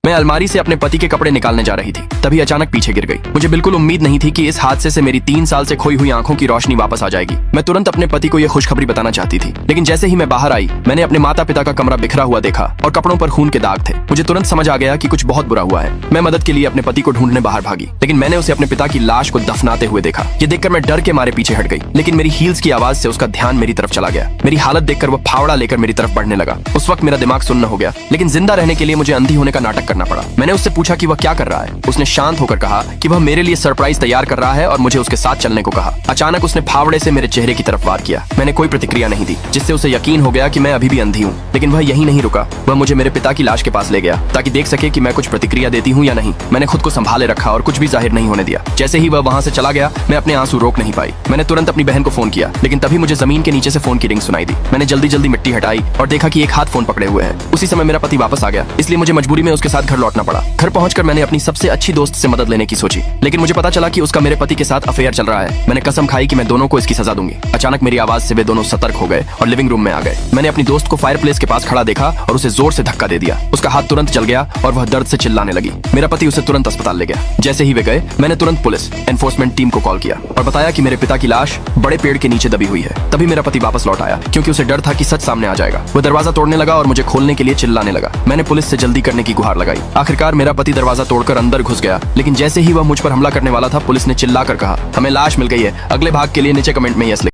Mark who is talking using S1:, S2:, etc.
S1: मैं अलमारी से अपने पति के कपड़े निकालने जा रही थी, तभी अचानक पीछे गिर गई। मुझे बिल्कुल उम्मीद नहीं थी कि इस हादसे से मेरी 3 साल से खोई हुई आंखों की रोशनी वापस आ जाएगी। मैं तुरंत अपने पति को यह खुशखबरी बताना चाहती थी, लेकिन जैसे ही मैं बाहर आई मैंने अपने माता पिता का कमरा बिखरा हुआ देखा और कपड़ों पर खून के दाग थे। मुझे तुरंत समझ आ गया कि कुछ बहुत बुरा हुआ है। मैं मदद के लिए अपने पति को ढूंढने बाहर भागी, लेकिन मैंने उसे अपने पिता की लाश को दफनाते हुए देखा। ये देखकर मैं डर के मारे पीछे हट गई, लेकिन मेरी हील्स की आवाज से उसका ध्यान मेरी तरफ चला गया। मेरी हालत देखकर वो फावड़ा लेकर मेरी तरफ बढ़ने लगा। उस वक्त मेरा दिमाग सुन्न हो गया, लेकिन जिंदा रहने के लिए मुझे अंधी होने का नाटक करना पड़ा। मैंने उससे पूछा कि वह क्या कर रहा है। उसने शांत होकर कहा कि वह मेरे लिए सरप्राइज तैयार कर रहा है और मुझे उसके साथ चलने को कहा। अचानक उसने फावड़े से मेरे चेहरे की तरफ वार किया। मैंने कोई प्रतिक्रिया नहीं दी, जिससे उसे यकीन हो गया कि मैं अभी भी अंधी हूँ। लेकिन वह यहीं नहीं रुका, वह मुझे मेरे पिता की लाश के पास ले गया ताकि देख सके कि मैं कुछ प्रतिक्रिया देती हूँ या नहीं। मैंने खुद को संभाले रखा और कुछ भी जाहिर नहीं होने दिया। जैसे ही वह वहाँ से चला गया मैं अपने आंसू रोक नहीं पाई। मैंने तुरंत अपनी बहन को फोन किया, लेकिन तभी मुझे जमीन के नीचे से फोन की रिंग सुनाई दी। मैंने जल्दी जल्दी मिट्टी हटाई और देखा कि एक हाथ फोन पकड़े हुए है। उसी समय मेरा पति वापस आ गया, इसलिए मुझे मजबूरी में उसके साथ घर लौटना पड़ा। घर पहुंचकर मैंने अपनी सबसे अच्छी दोस्त से मदद लेने की सोची, लेकिन मुझे पता चला कि उसका मेरे पति के साथ अफेयर चल रहा है। मैंने कसम खाई कि मैं दोनों को इसकी सजा दूंगी। अचानक मेरी आवाज से वे दोनों सतर्क हो गए और लिविंग रूम में आ गए। मैंने अपनी दोस्त को फायरप्लेस के पास खड़ा देखा और उसे जोर से धक्का दे दिया। उसका हाथ तुरंत जल गया और वह दर्द से चिल्लाने लगी। मेरा पति उसे तुरंत अस्पताल ले गया। जैसे ही वे गए मैंने तुरंत पुलिस एनफोर्समेंट टीम को कॉल किया और बताया कि मेरे पिता की लाश बड़े पेड़ के नीचे दबी हुई है। तभी मेरा पति वापस लौट आया, क्योंकि उसे डर था कि सच सामने आ जाएगा। वह दरवाजा तोड़ने लगा और मुझे खोलने के लिए चिल्लाने लगा। मैंने पुलिस से जल्दी करने की गुहार लगाई। आखिरकार मेरा पति दरवाजा तोड़कर अंदर घुस गया, लेकिन जैसे ही वह मुझ पर हमला करने वाला था पुलिस ने चिल्लाकर कहा, हमें लाश मिल गई है। अगले भाग के लिए नीचे कमेंट में यस लिखें।